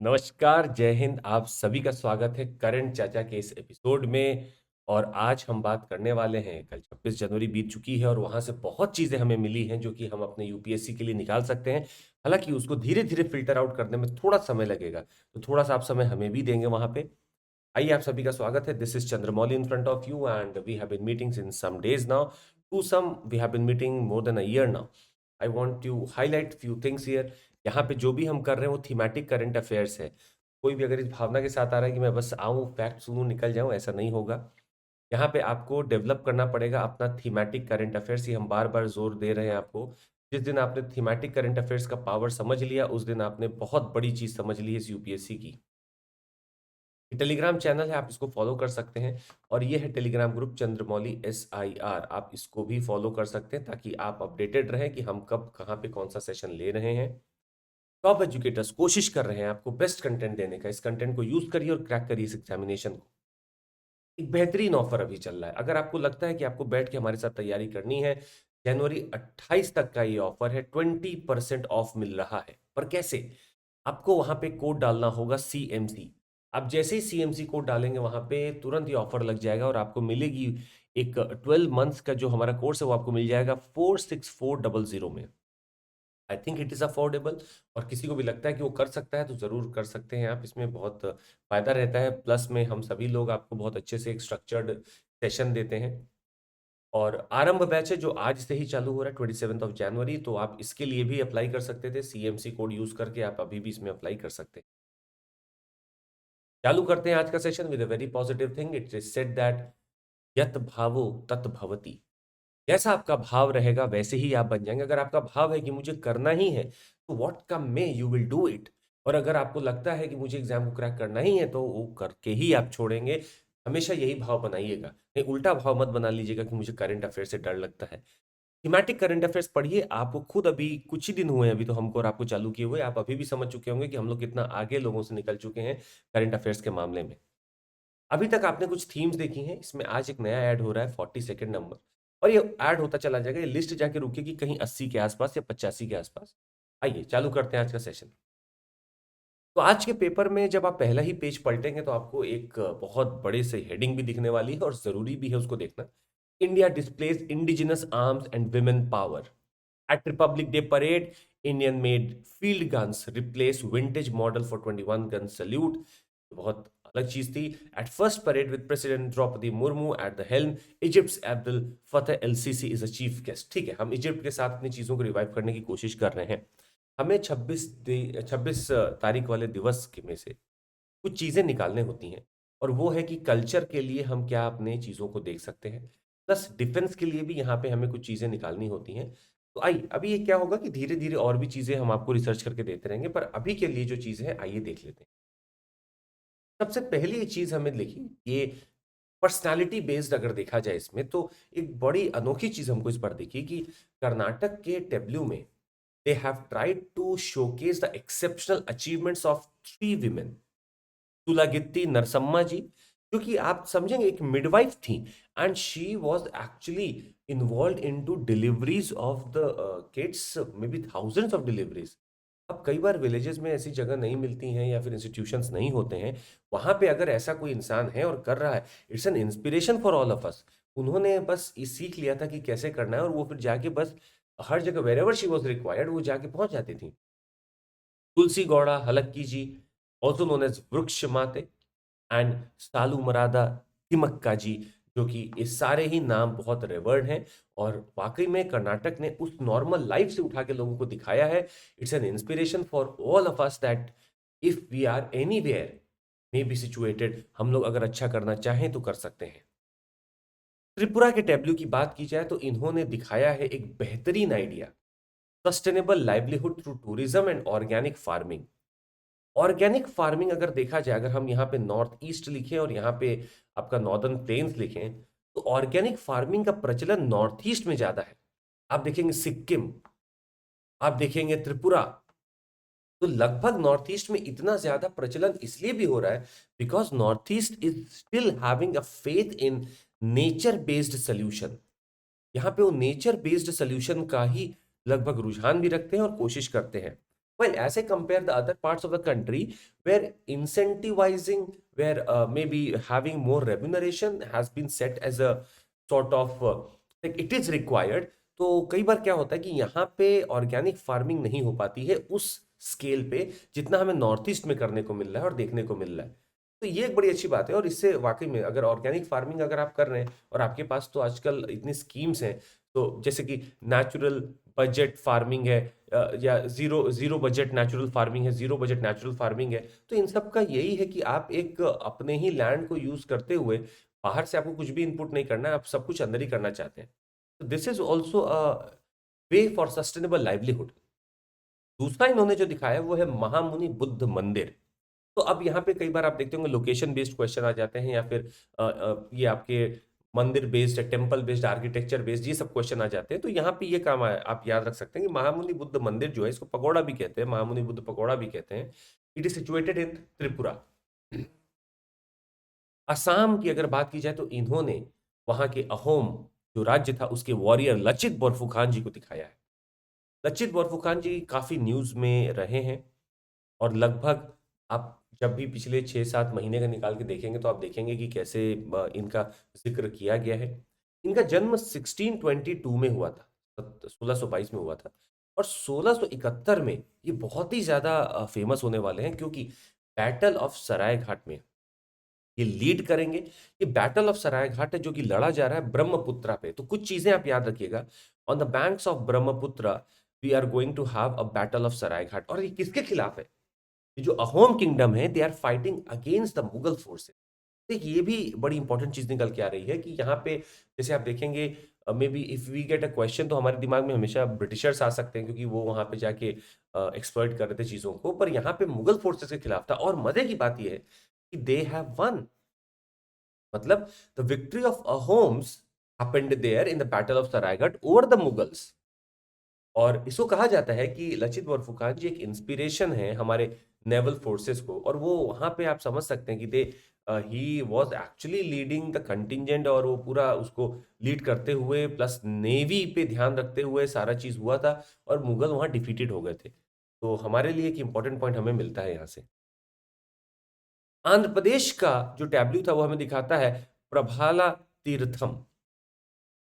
नमस्कार, जय हिंद। आप सभी का स्वागत है करण चाचा के इस एपिसोड में। और आज हम बात करने वाले हैं, कल 26 जनवरी बीत चुकी है और वहाँ से बहुत चीज़ें हमें मिली हैं जो कि हम अपने यूपीएससी के लिए निकाल सकते हैं। हालाँकि उसको धीरे-धीरे फ़िल्टर आउट करने में थोड़ा समय लगेगा, तो थोड़ा-सा आप समय हमें भी देंगे वहाँ पे। आइए, आप सभी का स्वागत है। This is Chandramouli in front of you and we have been meeting since some days now. To sum we have been meeting more than a year now. I want to highlight few things here. यहाँ पे जो भी हम कर रहे हैं वो thematic current affairs है। कोई भी अगर इस भावना के साथ आ रहा है कि मैं बस आऊँ, फैक्ट सुनूँ, निकल जाऊँ, ऐसा नहीं होगा। यहाँ पे आपको डेवलप करना पड़ेगा अपना थीमेटिक करंट अफेयर्स। ये हम बार-बार ज़ोर दे रहे हैं आपको। जिस दिन आपने थीमेटिक करंट अफेयर्स का पावर समझ लिया, उस दिन आपने बहुत बड़ी चीज़ समझ ली है इस यूपीएससी की। ये टेलीग्राम चैनल है, आप इसको फॉलो कर सकते हैं। और ये है टेलीग्राम ग्रुप चंद्रमौली SIR। आप इसको भी फॉलो कर सकते हैं ताकि आप अपडेटेड रहें कि हम कब, कहाँ पे कौन-सा सेशन ले रहे हैं। टॉप एजुकेटर्स कोशिश कर रहे हैं आपको बेस्ट कंटेंट देने का। इस कंटेंट को यूज़ करिए और क्रैक करिए इस एग्ज़ामिनेशन को। एक बेहतरीन ऑफ़र अभी चल रहा है। अगर आपको लगता है कि आपको बैठ के हमारे साथ तैयारी करनी है, जनवरी 28 तक का ये ऑफ़र है, 20% ऑफ मिल रहा है। पर कैसे? आपको वहाँ पे कोड डालना होगा CMC। आप जैसे ही CMC कोड डालेंगे वहाँ पे तुरंत ये ऑफ़र लग जाएगा और आपको मिलेगी एक 12 मंथ्स का जो हमारा कोर्स है वो आपको मिल जाएगा 46400 में। I think it is affordable. और किसी को भी लगता है कि वो कर सकता है तो ज़रूर कर सकते हैं आप। इसमें बहुत फ़ायदा रहता है। प्लस में हम सभी लोग आपको बहुत अच्छे से एक स्ट्रक्चर्ड सेशन देते हैं। और आरंभ बैच है जो आज से ही चालू हो रहा है 27th ऑफ जनवरी। तो आप इसके लिए भी अप्लाई कर सकते थे। CMC कोड यूज़ करके आप अभी भी इसमें अप्लाई कर सकते हैं। चालू करते हैं आज का session with a very positive thing. It is said that यत भावो तत भवति। जैसा आपका भाव रहेगा वैसे ही आप बन जाएंगे। अगर आपका भाव है कि मुझे करना ही है तो what come may you will do it. और अगर आपको लगता है कि मुझे एग्जाम को क्रैक करना ही है तो वो करके ही आप छोड़ेंगे। हमेशा यही भाव बनाइएगा। नहीं, उल्टा भाव मत बना लीजिएगा कि मुझे करंट अफेयर से डर लगता है। थीमेटिक करंट अफेयर्स पढ़िए। आपको खुद अभी कुछ ही दिन हुए हैं अभी तो हमको और आपको चालू किए हुए। आप अभी भी समझ चुके होंगे कि हम लोग कितना आगे लोगों से निकल चुके हैं करंट अफेयर्स के मामले में। अभी तक आपने कुछ थीम्स देखी हैं। इसमें आज एक नया ऐड हो रहा है 42nd नंबर। और ये ऐड होता चला जाएगा। ये लिस्ट जाके रुकेगी कहीं 80 के आसपास या 85 के आसपास। आइए चालू करते हैं आज का सेशन। तो आज के पेपर में जब आप पहला ही पेज पलटेंगे तो आपको एक बहुत बड़े से हेडिंग भी दिखने वाली है और ज़रूरी भी है उसको देखना। India displays indigenous arms and women power at Republic Day parade. Indian made field guns replace vintage model for 21 gun salute. बहुत अलग चीज थी। At first parade with president Draupadi Murmu at the helm, Egypt's Abdul Fattah el Sisi is a chief guest. ठीक है, हम Egypt के साथ अपनी चीजों को रिवाइव करने की कोशिश कर रहे हैं। हमें 26 तारीख वाले दिवस के में से कुछ चीज़ें निकालने होती हैं। और वो है कि कल्चर के लिए हम क्या अपने चीज़ों को देख सकते हैं। प्लस डिफेंस के लिए भी यहाँ पे हमें कुछ चीज़ें निकालनी होती हैं। तो आइए, अभी ये क्या होगा कि धीरे-धीरे और भी चीज़ें हम आपको रिसर्च करके देते रहेंगे, पर अभी के लिए जो चीज़ें हैं आइए देख लेते हैं। सबसे पहली चीज़ हमें देखिए, ये पर्सनैलिटी बेस्ड अगर देखा जाए इसमें तो एक बड़ी अनोखी चीज़ हमको इस बार दिखी कि कर्नाटक के टेब्ल्यू में they have tried to showcase the exceptional achievements of 3 women. Sulagitti Narasamma ji, जो कि आप समझेंगे एक मिडवाइफ थी and she was actually involved into deliveries of the kids, maybe thousands of deliveries. अब कई बार विलेजेस में ऐसी जगह नहीं मिलती हैं या फिर इंस्टीट्यूशंस नहीं होते हैं। वहां पे अगर ऐसा कोई इंसान है और कर रहा है, it's an inspiration for all of अस। उन्होंने बस ये सीख लिया था कि कैसे करना है और वो फिर जाके बस हर जगह wherever she was required वो जाके पहुंच जाती थी। Tulsi Gowda Halakki ji, also known as Vriksha Mate, and सालू मरादा तिमक्का जी, जो कि ये सारे ही नाम बहुत रिवर्ड हैं। और वाकई में कर्नाटक ने उस नॉर्मल लाइफ से उठा के लोगों को दिखाया है। It's an inspiration for all of us that if we are anywhere maybe situated, हम लोग अगर अच्छा करना चाहें तो कर सकते हैं। त्रिपुरा के टेब्ल्यू की बात की जाए तो इन्होंने दिखाया है एक बेहतरीन idea, sustainable livelihood through tourism and organic farming. Organic farming अगर देखा जाए, अगर हम यहाँ पे नॉर्थ ईस्ट लिखें और यहाँ पे आपका नॉर्दर्न प्लेन्स लिखें, तो ऑर्गेनिक फार्मिंग का प्रचलन नॉर्थ ईस्ट में ज्यादा है। आप देखेंगे सिक्किम, आप देखेंगे त्रिपुरा। तो लगभग नॉर्थ ईस्ट में इतना ज्यादा प्रचलन इसलिए भी हो रहा है because north east is still having a faith in nature based solution. यहाँ पे वो नेचर बेस्ड सोल्यूशन का ही लगभग रुझान भी रखते हैं और कोशिश करते हैं। Well, as I compare the other parts of the country where incentivizing, where maybe having more remuneration has been set as a sort of like it is required, तो कई बार क्या होता है कि यहाँ पे ऑर्गेनिक फार्मिंग नहीं हो पाती है उस स्केल पे जितना हमें नॉर्थ ईस्ट में करने को मिल रहा है और देखने को मिल रहा है। तो ये एक बड़ी अच्छी बात है और इससे वाकई में अगर ऑर्गेनिक फार्मिंग अगर आप कर रहे हैं और आपके पास तो आजकल इतनी स्कीम्स हैं, तो जैसे कि नेचुरल बजट फार्मिंग है, या zero zero budget natural farming है, जीरो बजट नेचुरल फार्मिंग है, तो इन सब का यही है कि आप एक अपने ही लैंड को यूज करते हुए बाहर से आपको कुछ भी इनपुट नहीं करना है, आप सब कुछ अंदर ही करना चाहते हैं। तो this is also a way for sustainable livelihood. दूसरा इन्होंने जो दिखाया वो है महामुनि बुद्ध मंदिर। तो अब यहाँ पे कई बार आप देखते होंगे लोकेशन बेस्ड क्वेश्चन आ जाते हैं, या फिर ये आपके मंदिर based, temple based, architecture based, ये सब क्वेश्चन आ जाते हैं। तो यहाँ पे ये काम आप याद रख सकते हैं कि महामुनि बुद्ध मंदिर जो है, इसको पगोड़ा भी कहते हैं, महामुनि बुद्ध पगोड़ा भी कहते हैं। It is situated in Tripura. Assam की अगर बात की जाए तो इन्होंने वहां के अहोम जो राज्य था उसके वॉरियर लचित बोरफुखान जी को दिखाया है। लचित बोरफुखान जी काफी न्यूज में रहे हैं, और लगभग आप जब भी पिछले 6-7 महीने का निकाल के देखेंगे तो आप देखेंगे कि कैसे इनका जिक्र किया गया है। इनका जन्म 1622 में हुआ था, 1622 में हुआ था, और 1671 में ये बहुत ही ज्यादा फेमस होने वाले हैं, क्योंकि बैटल ऑफ सराय घाट में ये लीड करेंगे। ये बैटल ऑफ सराय घाट है जो कि लड़ा जा रहा है ब्रह्मपुत्रा पे। तो कुछ चीजें आप याद रखिएगा, on the banks of Brahmaputra we are going to have a battle of Saraighat. और ये किसके खिलाफ है? ये जो अहोम किंगडम है, they are fighting against the Mughal forces. देखिए ये भी बड़ी इंपॉर्टेंट चीज निकल के आ रही है कि यहाँ पे जैसे आप देखेंगे, maybe if we get a question, तो हमारे दिमाग में हमेशा ब्रिटिशर्स आ सकते हैं क्योंकि वो वहां पे जाके एक्सप्लॉइट कर रहे थे चीजों को, पर यहाँ पे मुगल फोर्सेस के खिलाफ था। और मजे की बात यह है कि दे हैव वन, मतलब the victory of Ahoms happened there in the battle of Saraighat over the Mughals. और इसको कहा जाता है कि लचित बोरफुकान जी एक इंस्पिरेशन है हमारे नेवल फोर्सेस को, और वो वहां पे आप समझ सकते हैं कि they he was actually leading the contingent, और वो पूरा उसको लीड करते हुए प्लस नेवी पे ध्यान रखते हुए सारा चीज हुआ था, और मुगल वहां डिफीटेड हो गए थे। तो हमारे लिए एक इंपॉर्टेंट पॉइंट हमें मिलता है यहाँ से। आंध्र प्रदेश का जो टैब्लू था वो हमें दिखाता है प्रभाला तीर्थम।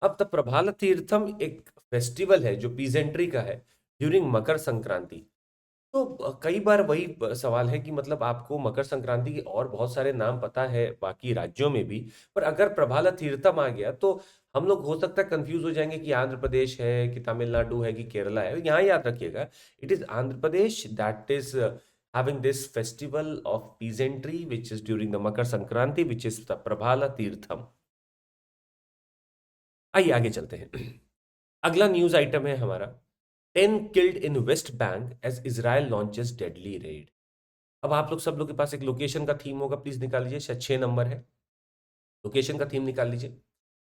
अब द प्रभाला तीर्थम एक फेस्टिवल है जो पीजेंट्री का है ड्यूरिंग मकर संक्रांति। तो कई बार वही सवाल है कि मतलब आपको मकर संक्रांति के और बहुत सारे नाम पता है बाकी राज्यों में भी, पर अगर प्रभाला तीर्थम आ गया तो हम लोग हो सकता है कंफ्यूज हो जाएंगे कि आंध्र प्रदेश है कि तमिलनाडु है कि केरला है। यहाँ याद रखिएगा, it is Andhra Pradesh that is having this festival of peasantry which is during the Makar Sankranti which is the Prabhala Tirtham। आइए आगे चलते हैं। अगला न्यूज आइटम है हमारा, 10 killed in West Bank as Israel launches deadly raid. अब आप लोग सब लोग के पास एक लोकेशन का थीम होगा, प्लीज निकाल लीजिए, शायद 6 नंबर है, लोकेशन का थीम निकाल लीजिए।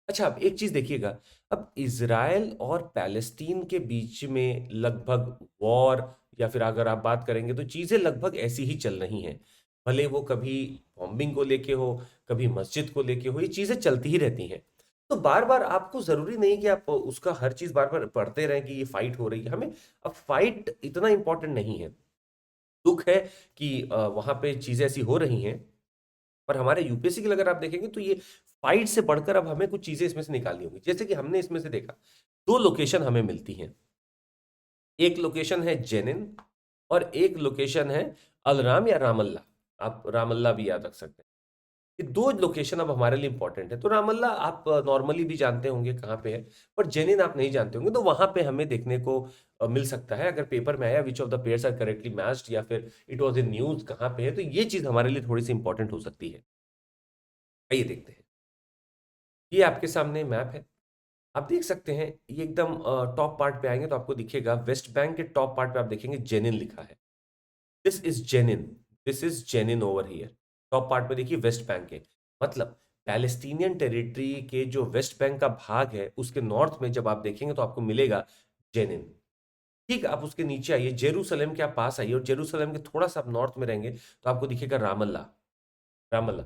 अच्छा, अब एक चीज देखिएगा, अब इसराइल और पैलेस्टीन के बीच में लगभग वॉर, या फिर अगर आप बात करेंगे तो चीजें लगभग ऐसी ही चल रही हैं। भले वो कभी बॉम्बिंग को लेके हो, कभी मस्जिद को लेके हो, ये चीजें चलती ही रहती हैं। तो बार बार आपको जरूरी नहीं कि आप उसका हर चीज बार बार पढ़ते रहें कि ये फाइट हो रही है। हमें अब फाइट इतना इंपॉर्टेंट नहीं है। दुख है कि वहां पे चीजें ऐसी हो रही हैं, पर हमारे यूपीएससी के लिए अगर आप देखेंगे तो ये फाइट से बढ़कर अब हमें कुछ चीजें इसमें से निकालनी होंगी। जैसे कि हमने इसमें से देखा, दो लोकेशन हमें मिलती हैं, एक लोकेशन है जेनिन और एक लोकेशन है अलराम या रामल्ला। आप रामल्ला भी याद रख सकते हैं। ये दो लोकेशन अब हमारे लिए इंपॉर्टेंट है। तो रामल्ला आप नॉर्मली भी जानते होंगे कहाँ पे है, पर जेनिन आप नहीं जानते होंगे, तो वहां पे हमें देखने को मिल सकता है अगर पेपर में आया which of the pairs are correctly matched, या फिर इट वाज इन न्यूज कहाँ पे है, तो ये चीज हमारे लिए थोड़ी सी इंपॉर्टेंट हो सकती है। आइए देखते हैं, ये आपके सामने मैप है, आप देख सकते हैं। ये एकदम टॉप पार्ट पे आएंगे तो आपको दिखेगा, वेस्ट बैंक के टॉप पार्ट पे आप देखेंगे जेनिन लिखा है। This is Jenin, this is Jenin over here. Top part पे देखिए वेस्ट बैंक के, मतलब पैलेस्टीनियन टेरिटरी के जो वेस्ट बैंक का भाग है उसके नॉर्थ में जब आप देखेंगे तो आपको मिलेगा जेनिन। ठीक, आप उसके नीचे आइए, जेरूसलम के आप पास आइए, और जेरूसलम के थोड़ा सा आप नॉर्थ में रहेंगे तो आपको दिखेगा रामल्ला। रामल्ला,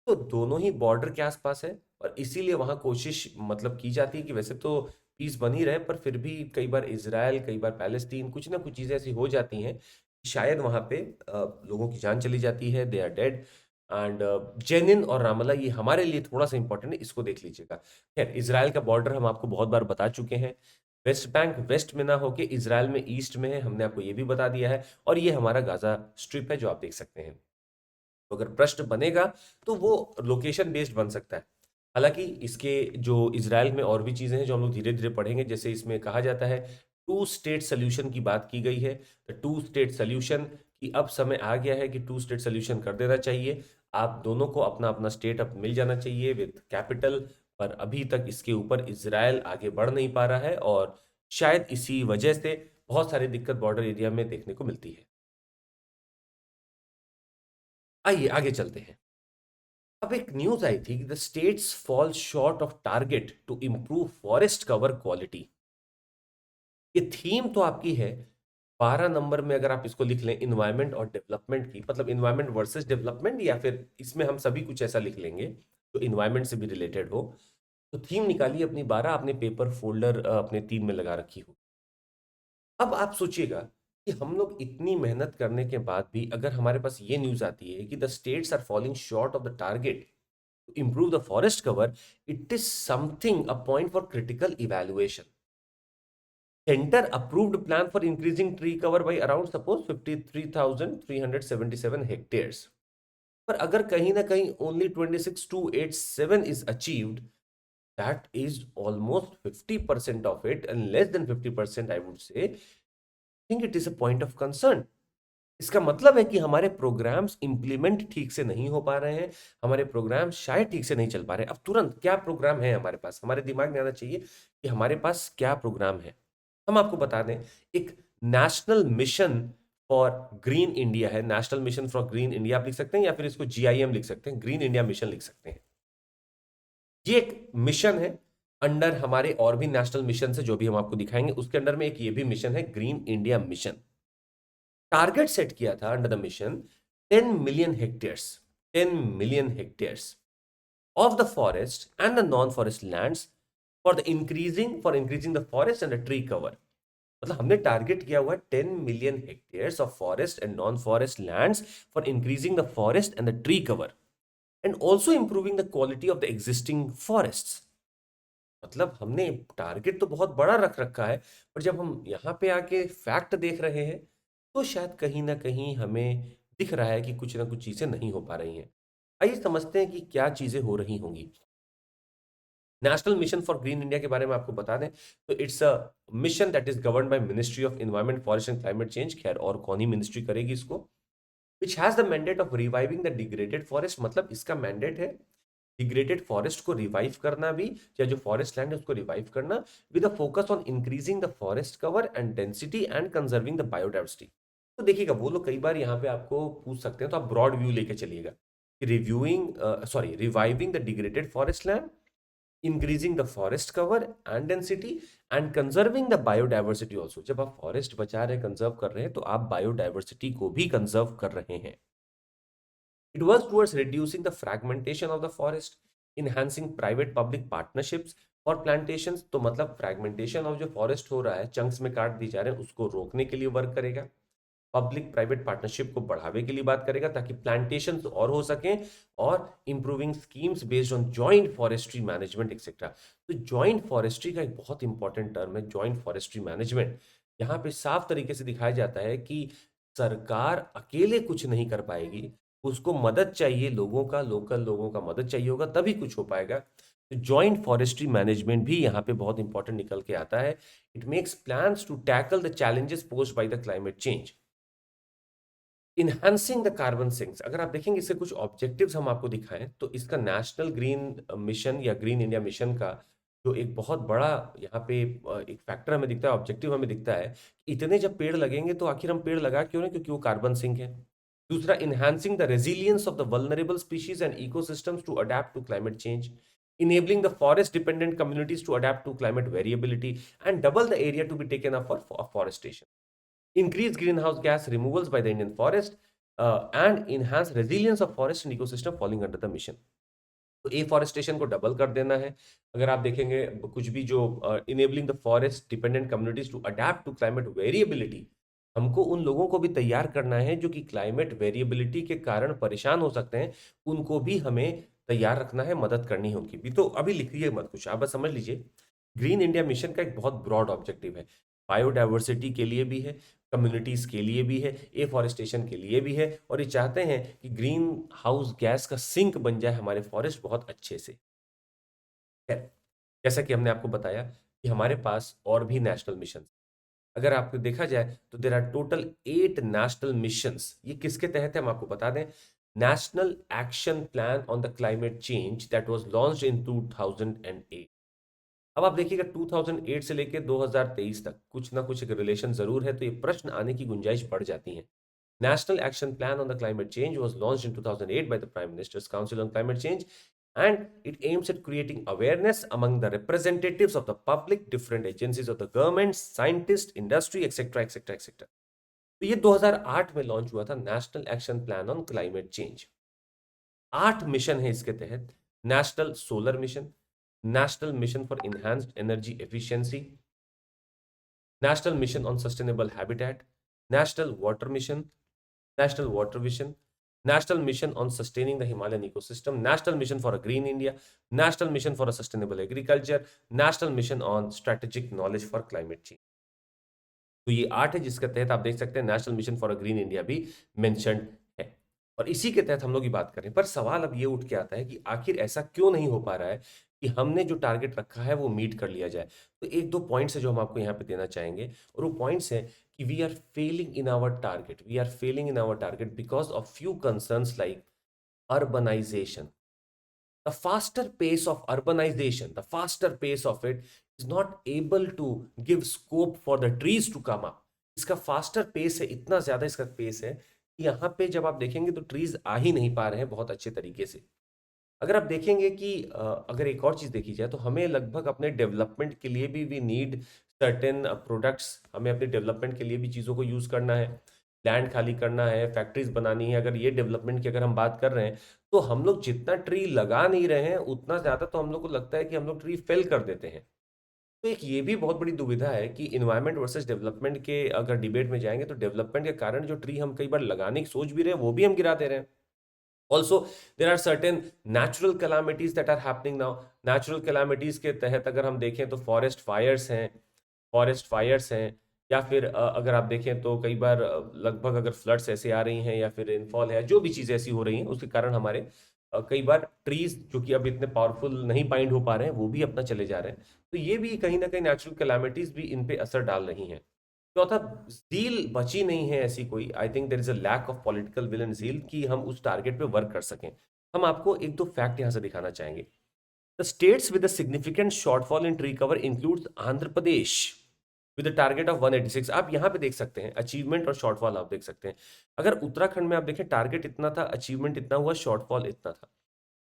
तो दोनों ही बॉर्डर के आसपास है, और इसीलिए वहां कोशिश मतलब की जाती है कि वैसे तो पीस बनी रहे, पर फिर भी कई बार इजराइल कई बार पैलेस्टीन कुछ ना कुछ चीजें ऐसी हो जाती हैं शायद वहां पे लोगों की जान चली जाती है, they are dead. And Jenin और रामल्ला ये हमारे लिए थोड़ा सा इंपॉर्टेंट है, इसको देख लीजिएगा। खैर, इसराइल का बॉर्डर हम आपको बहुत बार बता चुके हैं। वेस्ट बैंक वेस्ट में ना होके इसराइल में ईस्ट में है, हमने आपको ये भी बता दिया है। और ये हमारा गाजा स्ट्रिप है जो आप देख सकते हैं। तो अगर प्रश्न बनेगा तो वो लोकेशन बेस्ड बन सकता है। हालांकि इसके जो इजराइल में और भी चीजें हैं जो हम लोग धीरे धीरे पढ़ेंगे, जैसे इसमें कहा जाता है टू स्टेट सोल्यूशन की बात की गई है। तो टू स्टेट सोल्यूशन की अब समय आ गया है कि टू स्टेट सोल्यूशन कर देना चाहिए। आप दोनों को अपना अपना स्टेट अब मिल जाना चाहिए विद कैपिटल। पर अभी तक इसके ऊपर इजराइल आगे बढ़ नहीं पा रहा है, और शायद इसी वजह से बहुत सारी दिक्कत बॉर्डर एरिया में देखने को मिलती है। आइए आगे चलते हैं। अब एक न्यूज आई थी कि the states fall short of target to improve forest cover quality. ये थीम तो आपकी है 12 नंबर में, अगर आप इसको लिख लें इन्वायरमेंट और डेवलपमेंट की, मतलब इन्वायरमेंट वर्सेस डेवलपमेंट, या फिर इसमें हम सभी कुछ ऐसा लिख लेंगे जो इन्वायरमेंट से भी रिलेटेड हो। तो थीम निकालिए अपनी 12, अपने पेपर फोल्डर अपने 3 में लगा रखी हो। अब आप सोचिएगा कि हम लोग इतनी मेहनत करने के बाद भी अगर हमारे पास ये न्यूज आती है कि the states are falling short of the target to improve the forest cover, it is something a point for critical evaluation. Center approved plan for increasing tree cover by around suppose 53,377 hectares. पर अगर कहीं ना कहीं only 26,287 is achieved, that is almost 50% of it, and less than 50% I would say, I think it is a point of concern. इसका मतलब है कि हमारे प्रोग्राम्स इंप्लीमेंट ठीक से नहीं हो पा रहे हैं, हमारे प्रोग्राम शायद ठीक से नहीं चल पा रहे हैं। अब तुरंत क्या प्रोग्राम है हमारे पास, हमारे दिमाग में आना चाहिए कि हमारे पास क्या प्रोग्राम है। हम आपको बता दें, एक National Mission for Green India है। National Mission for Green India आप लिख सकते हैं, या फिर इसको GIM लिख सकते हैं, ग्रीन इंडिया मिशन लिख सकते हैं। ये एक मिशन है अंडर हमारे और भी नेशनल मिशन है जो भी हम आपको दिखाएंगे, उसके अंडर में एक ये भी मिशन है, green India mission. Target set किया था under the mission 10 million hectares, 10 million hectares of the forest and the non forest lands for increasing the forest and the tree cover. मतलब हमने टारगेट किया हुआ है 10 million hectares of forest and non forest lands for increasing the forest and the tree cover and also improving the quality of the existing forest. मतलब हमने target तो बहुत बड़ा रख रखा है, पर जब हम यहाँ पे आके फैक्ट देख रहे हैं तो शायद कहीं ना कहीं हमें दिख रहा है कि कुछ ना कुछ चीजें नहीं हो पा रही हैं। आइए समझते हैं कि क्या चीजें हो रही होंगी। National Mission for Green India के बारे में आपको बता दें तो it's a mission that is govern by ministry of environment forest and climate change. खैर, और कौन ही मिनिस्ट्री करेगी इसको। Which has the mandate of reviving the degraded forest. मतलब इसका मैंडेट है डिग्रेडेड फॉरेस्ट को रिवाइव करना भी, या जो फॉरेस्ट लैंड है उसको रिवाइव करना, with a focus on increasing the forest cover and density and conserving the biodiversity. तो देखिएगा, वो लोग कई बार यहाँ पे आपको पूछ सकते हैं, तो आप ब्रॉड व्यू लेके चलिएगा। Reviving the degraded forest land, increasing the forest cover and density, and conserving the biodiversity also. जब आप फॉरेस्ट बचा रहे हैं, कंजर्व कर रहे हैं, तो आप बायोडाइवर्सिटी को भी कंजर्व कर रहे हैं। It works towards reducing the fragmentation of the forest, enhancing private public partnerships for plantations। तो मतलब फ्रैगमेंटेशन ऑफ जो फॉरेस्ट हो रहा है, चंक्स में काट दी जा रहे हैं, उसको रोकने के लिए वर्क करेगा। पब्लिक प्राइवेट पार्टनरशिप को बढ़ावे के लिए बात करेगा ताकि प्लांटेशन और हो सकें, और improving schemes based on joint forestry management etcetera. तो जॉइंट फॉरेस्ट्री का एक बहुत इंपॉर्टेंट टर्म है जॉइंट फॉरेस्ट्री मैनेजमेंट। यहाँ पे साफ तरीके से दिखाया जाता है कि सरकार अकेले कुछ नहीं कर पाएगी, उसको मदद चाहिए, लोगों का, लोकल लोगों का मदद चाहिए होगा, तभी कुछ हो पाएगा। तो जॉइंट फॉरेस्ट्री मैनेजमेंट भी यहाँ पे बहुत इंपॉर्टेंट निकल के आता है। It makes plans to tackle the challenges posed by the climate change. Enhancing the carbon sinks, अगर आप देखेंगे इसके कुछ ऑब्जेक्टिव्स हम आपको दिखाएं, तो इसका नेशनल ग्रीन मिशन या ग्रीन इंडिया मिशन का जो एक बहुत बड़ा यहाँ पे एक फैक्टर हमें दिखता है, ऑब्जेक्टिव हमें दिखता है, इतने जब पेड़ लगेंगे तो आखिर हम पेड़ लगा क्यों रहे हैं? क्योंकि वो कार्बन सिंक है। दूसरा, enhancing the resilience of the vulnerable species and ecosystems to adapt to climate change, enabling the forest dependent communities to adapt to climate variability and double the area to be taken up for afforestation, increase greenhouse gas removals by the Indian forest, and enhance resilience of forest and ecosystem falling under the mission। तो afforestation को double कर देना है। अगर आप देखेंगे कुछ भी जो enabling the forest dependent communities to adapt to climate variability, हमको उन लोगों को भी तैयार करना है जो कि क्लाइमेट वेरिएबिलिटी के कारण परेशान हो सकते हैं, उनको भी हमें तैयार रखना है, मदद करनी है उनकी भी। तो अभी लिखिए मत कुछ, आप बस समझ लीजिए, ग्रीन इंडिया मिशन का एक बहुत ब्रॉड ऑब्जेक्टिव है। बायोडायवर्सिटी के लिए भी है, कम्युनिटीज़ के लिए भी है, एफॉरेस्टेशन के लिए भी है, और ये चाहते हैं कि ग्रीन हाउस गैस का सिंक बन जाए हमारे फॉरेस्ट बहुत अच्छे से। खैर, जैसा कि हमने आपको बताया कि हमारे पास और भी नेशनल मिशन, अगर आपको देखा जाए तो there are total 8 national missions. ये किसके तहत है हम आपको बता दें। National action plan on the climate change that was launched in 2008। अब आप देखिएगा 2008 से लेकर 2023 तक कुछ ना कुछ एक रिलेशन जरूर है, तो ये प्रश्न आने की गुंजाइश बढ़ जाती है। National Action Plan on the Climate Change was launched in 2008 by the Prime Minister's Council on Climate Change, and it aims at creating awareness among the representatives of the public, different agencies of the government, scientists, industry, etc., etc., etc. तो ये 2008 में launch हुआ था national action plan on climate change. 8 mission है इसके तहत। National solar mission, national Mission for enhanced energy efficiency, national mission on sustainable habitat, national water mission, National Water Vision, National Mission on Sustaining the Himalayan Ecosystem, National Mission for a Green India, National Mission for a Sustainable Agriculture, National Mission on Strategic Knowledge for Climate Change। तो ये 8 है जिसके तहत आप देख सकते हैं national Mission for a green India भी मेंशन्ड है, और इसी के तहत हम लोग की बात करें। पर सवाल अब ये उठ के आता है कि आखिर ऐसा क्यों नहीं हो पा रहा है कि हमने जो टारगेट रखा है वो मीट कर लिया जाए। तो एक दो पॉइंट्स है जो हम आपको यहाँ पे देना चाहेंगे, और वो पॉइंट्स है कि we are failing in our target, we are failing in our target because of few concerns like urbanization. The faster pace of urbanization, the faster pace of it is not able to give scope for the trees to come up. इसका faster pace है, इतना ज्यादा इसका pace है कि यहाँ पे जब आप देखेंगे तो ट्रीज आ ही नहीं पा रहे हैं बहुत अच्छे तरीके से। अगर आप देखेंगे कि अगर एक और चीज देखी जाए तो हमें लगभग अपने डेवलपमेंट के लिए भी वी नीड सर्टेन प्रोडक्ट्स, हमें अपने डेवलपमेंट के लिए भी चीज़ों को यूज़ करना है, लैंड खाली करना है, फैक्ट्रीज बनानी है। अगर ये डेवलपमेंट की अगर हम बात कर रहे हैं तो हम लोग जितना ट्री लगा नहीं रहे हैं उतना ज़्यादा तो हम लोग को लगता है कि हम लोग ट्री फेल कर देते हैं। तो एक ये भी बहुत बड़ी दुविधा है कि इन्वायरमेंट वर्सेस डेवलपमेंट के अगर डिबेट में जाएंगे तो डेवलपमेंट के कारण जो ट्री हम कई बार लगाने की सोच भी रहे हैं वो भी हम गिरा दे रहे हैं। Also, there are certain natural calamities that are happening now. Natural calamities के तहत अगर हम देखें तो फॉरेस्ट फायर्स हैं, या फिर अगर आप देखें तो कई बार लगभग अगर फ्लड्स ऐसे आ रही हैं या फिर रेनफॉल है, जो भी चीज़ें ऐसी हो रही हैं उसके कारण हमारे कई बार ट्रीज जो कि अब इतने पावरफुल नहीं बाइंड हो पा रहे हैं वो भी अपना चले जा रहे हैं। तो ये भी कहीं ना कहीं नेचुरल कैलामिटीज भी इन पे असर डाल रही हैं। चौथा, ज़ील बची नहीं है ऐसी कोई। I think there is a lack of political will and zeal कि हम उस टारगेट पे वर्क कर सकें। हम आपको एक दो फैक्ट यहाँ से दिखाना चाहेंगे। The states with a significant shortfall in tree cover includes Andhra Pradesh with a target of 186। आप यहाँ पे देख सकते हैं अचीवमेंट और शॉर्टफॉल आप देख सकते हैं। अगर उत्तराखंड में आप देखें टारगेट इतना था, अचीवमेंट इतना हुआ, शॉर्टफॉल इतना था।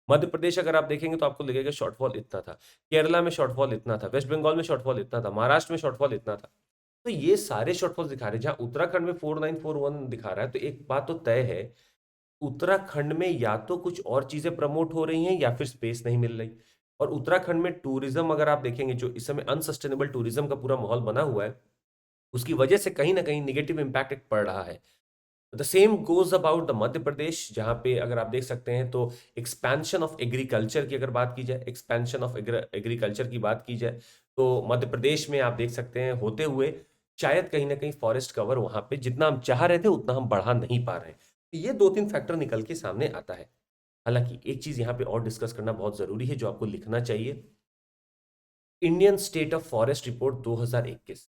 मध्य प्रदेश अगर आप देखेंगे तो आपको लगेगा शॉर्टफॉल इतना था, केरला में शॉर्टफॉल इतना था, वेस्ट बंगाल में शॉर्टफॉल इतना था, महाराष्ट्र में शॉर्टफॉल इतना था। तो ये सारे शॉर्टफॉल्स दिखा रहे हैं। जहां उत्तराखंड में 4941 दिखा रहा है, तो एक बात तो तय है, उत्तराखंड में या तो कुछ और चीजें प्रमोट हो रही हैं या फिर स्पेस नहीं मिल रही। और उत्तराखंड में टूरिज्म अगर आप देखेंगे, जो इस समय अनसस्टेनेबल टूरिज्म का पूरा माहौल बना हुआ है, उसकी वजह से कहीं ना कहीं निगेटिव इम्पैक्ट पड़ रहा है। The same goes about the Madhya Pradesh, जहां पे अगर आप देख सकते हैं तो एक्सपेंशन ऑफ एग्रीकल्चर की अगर बात की जाए, एक्सपेंशन ऑफ एग्रीकल्चर की बात की जाए, तो मध्य प्रदेश में आप देख सकते हैं होते हुए शायद कहीं ना कहीं फॉरेस्ट कवर वहां पे जितना हम चाह रहे थे उतना हम बढ़ा नहीं पा रहे हैं। तो ये दो तीन फैक्टर निकल के सामने आता है। हालांकि एक चीज यहाँ पे और डिस्कस करना बहुत जरूरी है जो आपको लिखना चाहिए। Indian state of forest report 2021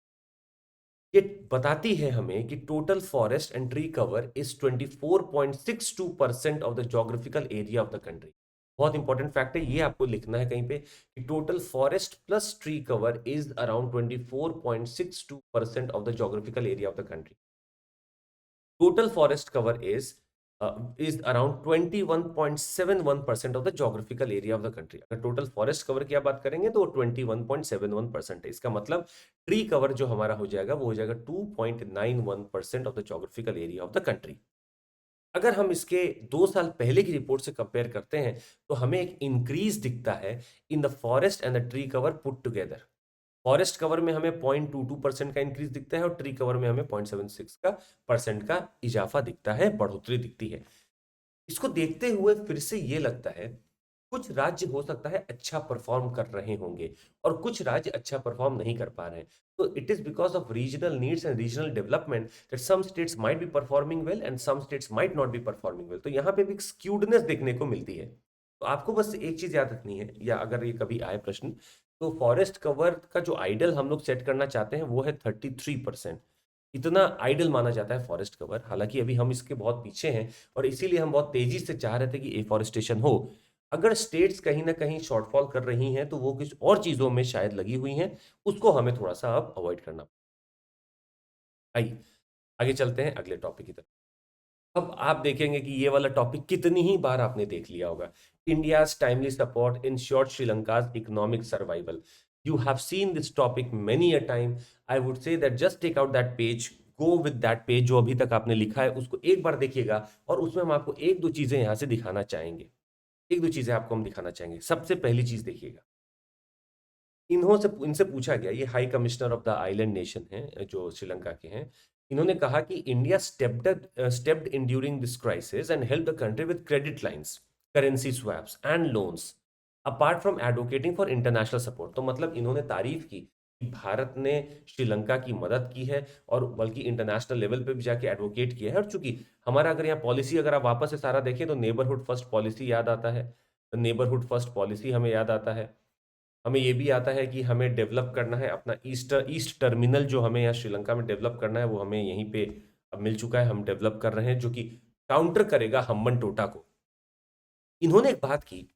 ये बताती है हमें कि total forest and tree cover is 24.62% of the geographical area of the country. बहुत इंपॉर्टेंट फैक्ट है, ये आपको लिखना है कहीं पे कि total forest plus tree cover is around 24.62% of the geographical area of the country. Total forest cover is around 21.71% of the geographical area of the country. अगर टोटल फॉरेस्ट कवर की आप बात करेंगे तो 21.71% है। इसका मतलब ट्री कवर जो हमारा हो जाएगा वो हो जाएगा 2.91% of the geographical area of the country. अगर हम इसके 2 साल पहले की रिपोर्ट से कंपेयर करते हैं तो हमें एक इंक्रीज दिखता है in the forest and the tree cover put together. Forest cover में हमें 0.22% का इंक्रीज दिखता है और ट्री कवर में हमें 0.76 का परसेंट का इजाफा दिखता है, बढ़ोतरी दिखती है। इसको देखते हुए फिर से ये लगता है कुछ राज्य हो सकता है अच्छा परफॉर्म कर रहे होंगे और कुछ राज्य अच्छा परफॉर्म नहीं कर पा रहे हैं। तो it is because of regional needs and regional development that some states might be performing well and some states might not be performing well. तो यहाँ पे भी स्क्यूडनेस देखने को मिलती है। तो आपको बस एक चीज याद रखनी है, या अगर ये कभी आए प्रश्न, तो फॉरेस्ट कवर का जो आइडल हम लोग सेट करना चाहते हैं वो है 33%। इतना आइडल माना जाता है फॉरेस्ट कवर, हालांकि अभी हम इसके बहुत पीछे हैं और इसीलिए हम बहुत तेजी से चाह रहे थे कि एफॉरेस्टेशन हो। अगर स्टेट्स कहीं ना कहीं शॉर्टफॉल कर रही हैं तो वो कुछ और चीजों में शायद लगी हुई हैं, उसको हमें थोड़ा सा अब अवॉइड करना। आइए आगे चलते हैं अगले टॉपिक की तरफ। अब आप देखेंगे कि ये वाला टॉपिक कितनी ही बार आपने देख लिया होगा। India's timely support ensured Sri Lanka's economic survival. You have seen this topic many a time. I would say that just take out that page, go with that page जो अभी तक आपने लिखा है उसको एक बार देखिएगा, और उसमें हम आपको एक दो चीजें यहां से दिखाना चाहेंगे। एक दो चीजें आपको हम दिखाना चाहेंगे। सबसे पहली चीज देखिएगा, इनसे पूछा गया, ये high commissioner of the island nation है जो श्रीलंका के हैं। इन्होंने कहा कि India stepped in during this crisis and help the country with credit lines, currency swaps and loans apart from advocating for international support. तो मतलब इन्होंने तारीफ की कि भारत ने श्रीलंका की मदद की है और बल्कि इंटरनेशनल लेवल पे भी जाके एडवोकेट किया है। और चूंकि हमारा अगर यहाँ पॉलिसी अगर आप वापस से सारा देखें तो नेबरहुड फर्स्ट पॉलिसी याद आता है। नेबरहुड फर्स्ट पॉलिसी हमें याद आता है। हमें ये भी आता है कि हमें डेवलप करना है अपना ईस्ट टर्मिनल, जो हमें यहाँ श्रीलंका में डेवलप करना है वो हमें यहीं पे अब मिल चुका है, हम डेवलप कर रहे हैं, जो कि काउंटर करेगा हम्बन टोटा को। इन्होंने एक बात की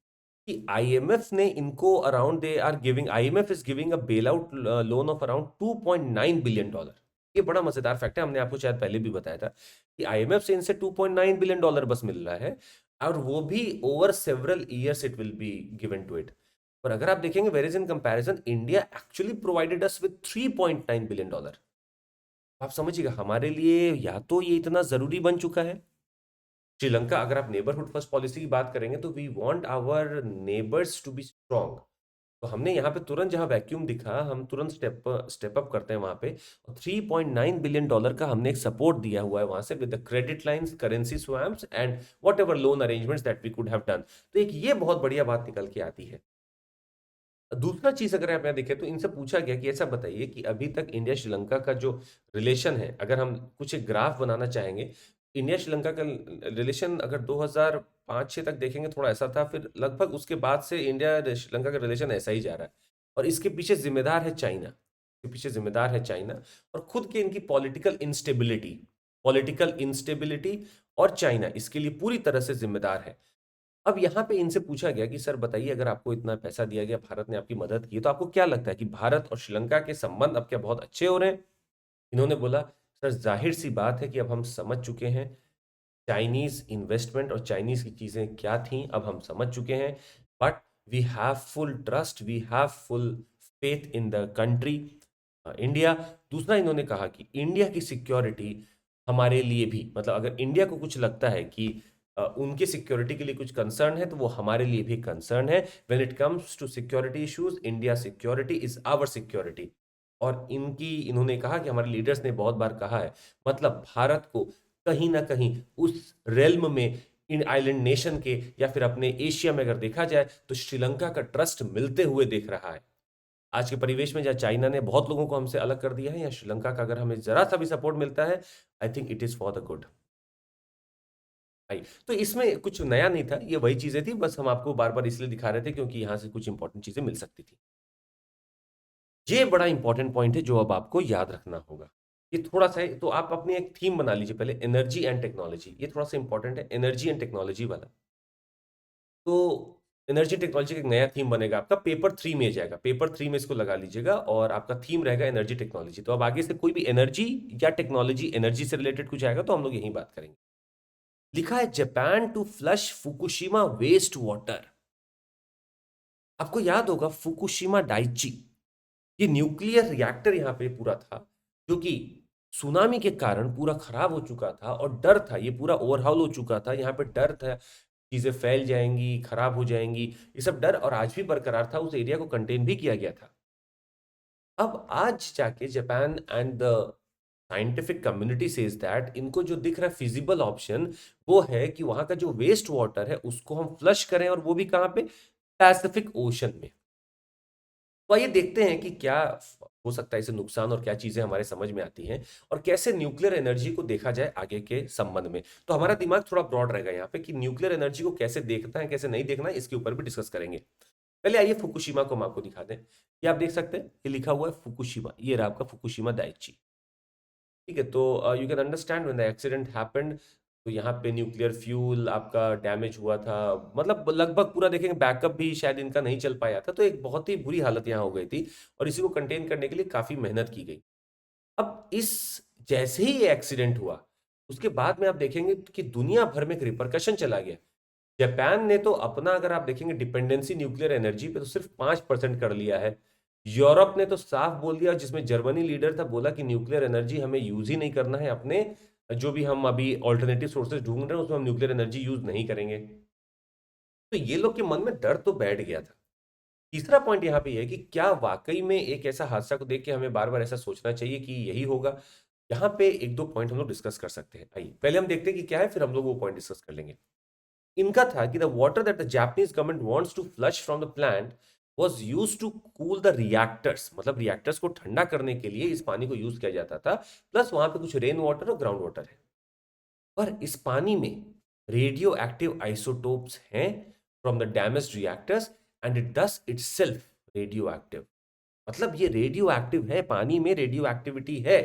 कि आईएमएफ ने इनको around they are giving IMF is giving a bail out loan of around 2.9 billion dollar. ये बड़ा मजेदार फैक्ट है, हमने आपको शायद पहले भी बताया था कि आईएमएफ से इनसे 2.9 बिलियन डॉलर बस मिल रहा है, और वो भी over several years it will be given to it. पर अगर आप देखेंगे where is in comparison India actually provided us with 3.9 billion dollar. आप समझिएगा हमारे लिए या तो ये इतना जरूरी बन चुका है। श्रीलंका, अगर आप नेबरहुड फर्स्ट पॉलिसी की बात करेंगे तो we want our neighbours to be strong. तो हमने यहाँ पे तुरंत जहां वैक्यूम दिखा हम तुरंत स्टेप अप करते हैं वहां पे, और 3.9 बिलियन डॉलर का हमने एक सपोर्ट दिया हुआ है वहां से with the credit lines, currency swaps and whatever loan arrangements that we could have done. तो एक ये बहुत बढ़िया बात निकल के आती है। दूसरा चीज अगर आप यहाँ देखें तो इनसे पूछा गया कि ऐसा बताइए कि अभी तक इंडिया श्रीलंका का जो रिलेशन है, अगर हम कुछ एक ग्राफ बनाना चाहेंगे, इंडिया श्रीलंका का रिलेशन अगर 2005-6 तक देखेंगे थोड़ा ऐसा था, फिर लगभग उसके बाद से इंडिया श्रीलंका का रिलेशन ऐसा ही जा रहा है। और इसके पीछे जिम्मेदार है चाइना, इसके पीछे जिम्मेदार है चाइना और खुद के इनकी पॉलिटिकल इंस्टेबिलिटी और चाइना इसके लिए पूरी तरह से जिम्मेदार है। अब यहाँ पे इनसे पूछा गया कि सर बताइए, अगर आपको इतना पैसा दिया गया, भारत ने आपकी मदद की, तो आपको क्या लगता है कि भारत और श्रीलंका के संबंध अब क्या बहुत अच्छे हो रहे हैं? इन्होंने बोला सर जाहिर सी बात है कि अब हम समझ चुके हैं चाइनीज इन्वेस्टमेंट और चाइनीज की चीजें क्या थी, अब हम समझ चुके हैं। But we have full trust, we have full faith in the country India. दूसरा इन्होंने कहा कि इंडिया की सिक्योरिटी हमारे लिए भी, मतलब अगर इंडिया को कुछ लगता है कि उनकी सिक्योरिटी के लिए कुछ कंसर्न है तो वो हमारे लिए भी कंसर्न है। When it comes to security issues, India security is our security. और इन्होंने कहा कि हमारे लीडर्स ने बहुत बार कहा है, मतलब भारत को कहीं ना कहीं उस रेल्म में इन आइलैंड नेशन के या फिर अपने एशिया में अगर देखा जाए तो श्रीलंका का ट्रस्ट मिलते हुए देख रहा है। आज के परिवेश में जहाँ चाइना ने बहुत लोगों को हमसे अलग कर दिया है, या श्रीलंका का अगर हमें जरा सा भी सपोर्ट मिलता है, I think it is for the good. भाई तो इसमें कुछ नया नहीं था, ये वही चीजें थी, बस हम आपको बार बार इसलिए दिखा रहे थे क्योंकि यहां से कुछ इंपॉर्टेंट चीजें मिल सकती थी। ये बड़ा इंपॉर्टेंट पॉइंट है जो अब आपको याद रखना होगा। ये थोड़ा सा है, तो आप अपनी एक थीम बना लीजिए पहले, एनर्जी एंड टेक्नोलॉजी। ये थोड़ा सा इंपॉर्टेंट है, एनर्जी एंड टेक्नोलॉजी वाला। तो एनर्जी टेक्नोलॉजी का एक नया थीम बनेगा आपका, पेपर 3 में जाएगा, पेपर 3 में इसको लगा लीजिएगा और आपका थीम रहेगा एनर्जी टेक्नोलॉजी। तो अब आगे से कोई भी एनर्जी या टेक्नोलॉजी, एनर्जी से रिलेटेड कुछ आएगा तो हम लोग यही बात करेंगे। लिखा है Japan to flush Fukushima waste water. आपको याद होगा फुकुशिमा डाइची, ये न्यूक्लियर रिएक्टर यहाँ पे पूरा था जो कि सुनामी के कारण पूरा खराब हो चुका था, और डर था, ये पूरा ओवरहाउल हो चुका था, यहाँ पे डर था चीजें फैल जाएंगी, खराब हो जाएंगी, ये सब डर और आज भी बरकरार था। उस एरिया को कंटेन भी किया गया था। अब आज जाके Japan and the scientific community says that इनको जो दिख रहा है फिजिबल ऑप्शन वो है कि वहां का जो वेस्ट वाटर है उसको हम फ्लश करें, और वो भी कहाँ पे? पैसिफिक ओशन में। तो आइए देखते हैं कि क्या हो सकता है इसे नुकसान, और क्या चीजें हमारे समझ में आती हैं, और कैसे न्यूक्लियर एनर्जी को देखा जाए आगे के संबंध में। तो हमारा दिमाग थोड़ा ब्रॉड रहेगा यहाँ पे कि न्यूक्लियर एनर्जी को कैसे देखना है, कैसे नहीं देखना है, इसके ऊपर भी डिस्कस करेंगे। पहले आइए फुकुशिमा को हम आपको दिखा दें। ये आप देख सकते हैं, ये लिखा हुआ है फुकुशिमा, ये रहा आपका फुकुशिमा दाइची। ठीक है, तो you can understand when the accident happened. तो यहाँ पे न्यूक्लियर फ्यूल आपका डैमेज हुआ था, मतलब लगभग पूरा देखेंगे बैकअप भी शायद इनका नहीं चल पाया था, तो एक बहुत ही बुरी हालत यहाँ हो गई थी, और इसी को कंटेन करने के लिए काफी मेहनत की गई। अब इस जैसे ही ये एक्सीडेंट हुआ, उसके बाद में आप देखेंगे कि दुनिया भर में एक रिपरकशन चला गया। जापान ने तो अपना, अगर आप देखेंगे, डिपेंडेंसी न्यूक्लियर एनर्जी पे तो सिर्फ 5% कर लिया है। यूरोप ने तो साफ बोल दिया, जिसमें जर्मनी लीडर था, बोला कि न्यूक्लियर एनर्जी हमें यूज ही नहीं करना है, अपने जो भी हम अभी ऑल्टरनेटिव सोर्सेज ढूंढ रहे हैं उसमें हम न्यूक्लियर एनर्जी यूज नहीं करेंगे। तो ये लोग के मन में डर तो बैठ गया था। तीसरा पॉइंट यहाँ पे है कि क्या वाकई में एक ऐसा हादसा को देख के हमें बार बार ऐसा सोचना चाहिए कि यही होगा? यहाँ पे एक दो पॉइंट हम लोग डिस्कस कर सकते हैं। आइए पहले हम देखते हैं कि क्या है, फिर हम लोग वो पॉइंट डिस्कस कर लेंगे। इनका था कि the water that the Japanese government wants to flush from the plant was used to cool the reactors, मतलब रिएक्टर्स को ठंडा करने के लिए इस पानी को यूज किया जाता था। प्लस वहां पे कुछ रेन वाटर और ग्राउंड वाटर है, पर इस पानी में रेडियो एक्टिव आइसोटोप्स हैं from the damaged reactors, and it दस इटसेल्फ रेडियो एक्टिव। मतलब ये रेडियो एक्टिव है, पानी में रेडियो एक्टिविटी है।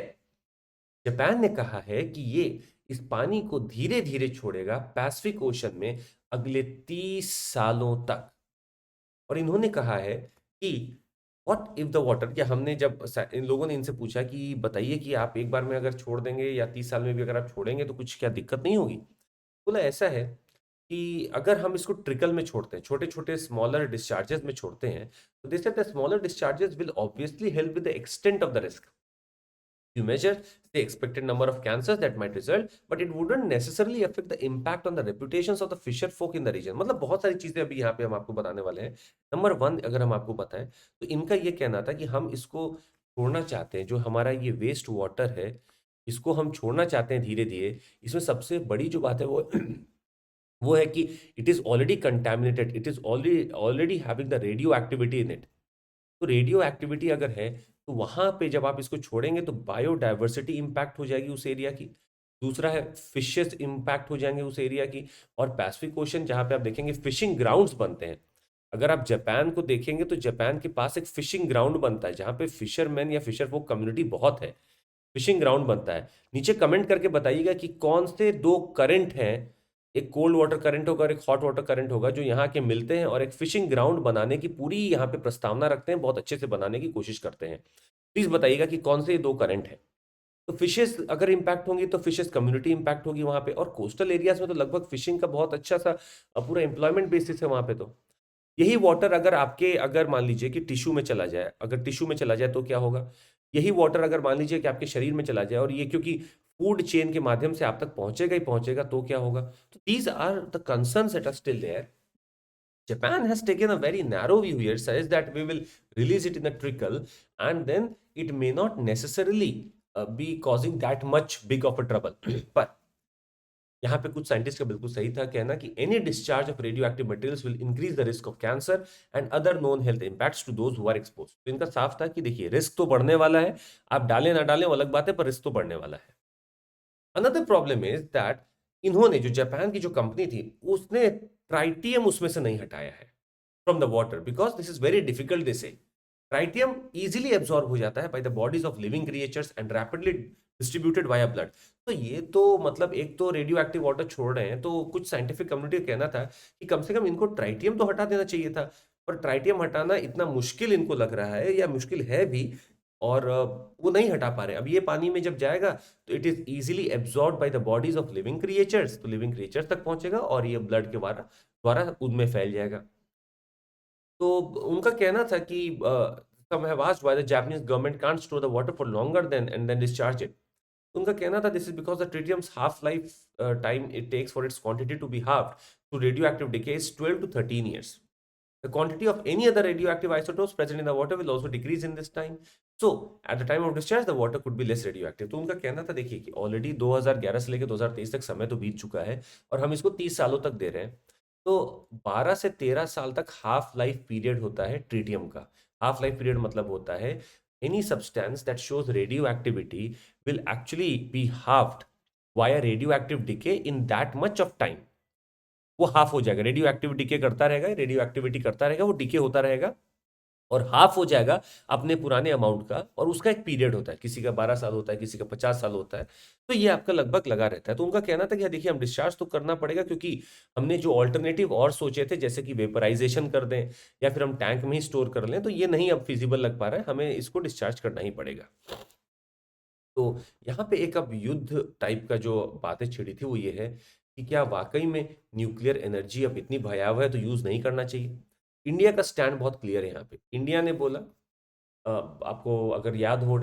जापान ने कहा है कि ये इस पानी को धीरे धीरे छोड़ेगा पैसिफिक ओशन में अगले 30 सालों तक। और इन्होंने कहा है कि व्हाट इफ द वाटर, क्या हमने जब इन लोगों ने इनसे पूछा कि बताइए कि आप एक बार में अगर छोड़ देंगे या 30 साल में भी अगर आप छोड़ेंगे तो कुछ क्या दिक्कत नहीं होगी? बोला ऐसा है कि अगर हम इसको ट्रिकल में छोड़ते हैं, छोटे छोटे स्मॉलर डिस्चार्जेस में छोड़ते हैं, तो they said the smaller discharges will obviously help with the extent of the risk. You measure the expected number of cancers that might result, but it wouldn't necessarily affect the impact on the reputations of the fisher folk in the region। मतलब बहुत सारी चीजें अभी यहाँ पे हम आपको बताने वाले हैं। नंबर वन अगर हम आपको बताएं, तो इनका ये कहना था कि हम इसको छोड़ना चाहते हैं, जो हमारा ये वेस्ट वाटर है इसको हम छोड़ना चाहते हैं धीरे धीरे। इसमें सबसे बड़ी जो बात है वो वो है कि it is already contaminated, it is already already having the radio activity in it. तो रेडियो एक्टिविटी अगर है, तो वहां पे जब आप इसको छोड़ेंगे तो बायोडायवर्सिटी इंपैक्ट हो जाएगी उस एरिया की। दूसरा है फिशेस इंपैक्ट हो जाएंगे उस एरिया की। और पैसिफिक ओशन जहां पे आप देखेंगे फिशिंग ग्राउंड्स बनते हैं, अगर आप जापान को देखेंगे तो जापान के पास एक फिशिंग ग्राउंड बनता है जहां पे फिशरमैन या फिशर folk कम्युनिटी बहुत है। फिशिंग ग्राउंड बनता है। नीचे कमेंट करके बताइएगा कि कौन से दो करंट हैं, एक कोल्ड वाटर करंट होगा और एक हॉट वाटर करंट होगा, जो यहाँ के मिलते हैं और एक फिशिंग ग्राउंड बनाने की पूरी यहाँ पे प्रस्तावना रखते हैं, बहुत अच्छे से बनाने की कोशिश करते हैं। प्लीज बताइएगा कि कौन से ये दो करंट है। तो फिशेस अगर इंपैक्ट होंगी तो फिशेस कम्युनिटी इंपैक्ट होगी वहां पे, और कोस्टल एरियाज में तो लगभग फिशिंग का बहुत अच्छा सा पूरा एम्प्लॉयमेंट बेसिस है वहां पे। तो यही वाटर अगर आपके, अगर मान लीजिए कि टिश्यू में चला जाए, अगर टिश्यू में चला जाए तो क्या होगा? यही वाटर अगर मान लीजिए कि आपके शरीर में चला जाए, और ये क्योंकि फूड चेन के माध्यम से आप तक पहुंचेगा ही पहुंचेगा, तो क्या होगा? तो these are the concerns that are still there. Japan has taken a very narrow view here, says that we will release it in a trickle, and then it may not necessarily be causing that much big of a trouble। पर यहाँ पे कुछ scientist का बिल्कुल सही था कहना कि any discharge of radioactive materials will increase the risk of cancer and other known health impacts to those who are expose. तो इनका साफ था कि देखिए रिस्क तो बढ़ने वाला है, आप डालें ना डालें वो अलग बात है, पर रिस्क तो बढ़ने वाला है। अनदर प्रॉब्लम इज दैट इन्होंने, जो जापान की जो कंपनी थी, उसने ट्राइटियम उसमें से नहीं हटाया है from the water, because this is very difficult. This tritium easily absorb हो जाता है by the bodies of living creatures and rapidly distributed via blood. तो ये तो मतलब एक तो रेडियो एक्टिव वाटर छोड़ रहे हैं, तो कुछ साइंटिफिक कम्युनिटी का कहना था कि कम से कम इनको ट्राइटियम तो हटा देना चाहिए था। पर ट्राइटियम हटाना इतना मुश्किल इनको लग रहा है, या मुश्किल है भी, और वो नहीं हटा पा रहे। अब ये पानी में जब जाएगा तो it is easily absorb by the bodies of living creatures, तो लिविंग क्रिएचर्स तक पहुंचेगा और ये ब्लड के द्वारा द्वारा उनमें फैल जाएगा। तो उनका कहना था कि some have asked why the Japanese government can't store the water for longer than and then discharge it। उनका कहना था this is because the tritium's half life time it takes for its quantity to be halved to radioactive decay is 12 to 13 years। The quantity of any other radioactive isotopes present in the water will also decrease in this time। So at the time of discharge the water could be less radio active. तो उनका कहना था देखिए कि already 2011 से लेकर 2023 तक समय तो बीत चुका है और हम इसको 30 सालों तक दे रहे हैं। तो 12 से 13 साल तक हाफ लाइफ पीरियड होता है ट्रीटियम का। हाफ लाइफ पीरियड मतलब होता है any substance that shows radioactivity will actually be halved via radioactive decay in that much of time. वो हाफ हो जाएगा, रेडियो एक्टिविटी डिके करता रहेगा, रेडियो एक्टिविटी करता रहेगा, वो डिके होता रहेगा और हाफ हो जाएगा अपने पुराने अमाउंट का। और उसका एक पीरियड होता है, किसी का 12 साल होता है, किसी का 50 साल होता है। तो ये आपका लगभग लगा रहता है। तो उनका कहना था कि हाँ, देखिए हम डिस्चार्ज तो करना पड़ेगा क्योंकि हमने जो ऑल्टरनेटिव और सोचे थे जैसे कि वेपराइजेशन कर दें या फिर हम टैंक में ही स्टोर कर लें, तो ये नहीं अब फिजिबल लग पा रहा है, हमें इसको डिस्चार्ज करना ही पड़ेगा। तो यहाँ पे एक अब युद्ध टाइप का जो बातें छिड़ी थी वो ये है कि क्या वाकई में न्यूक्लियर एनर्जी अब इतनी भयावह है तो यूज नहीं करना चाहिए। इंडिया का स्टैंड बहुत क्लियर है यहाँ पे। इंडिया ने बोला आपको अगर याद हो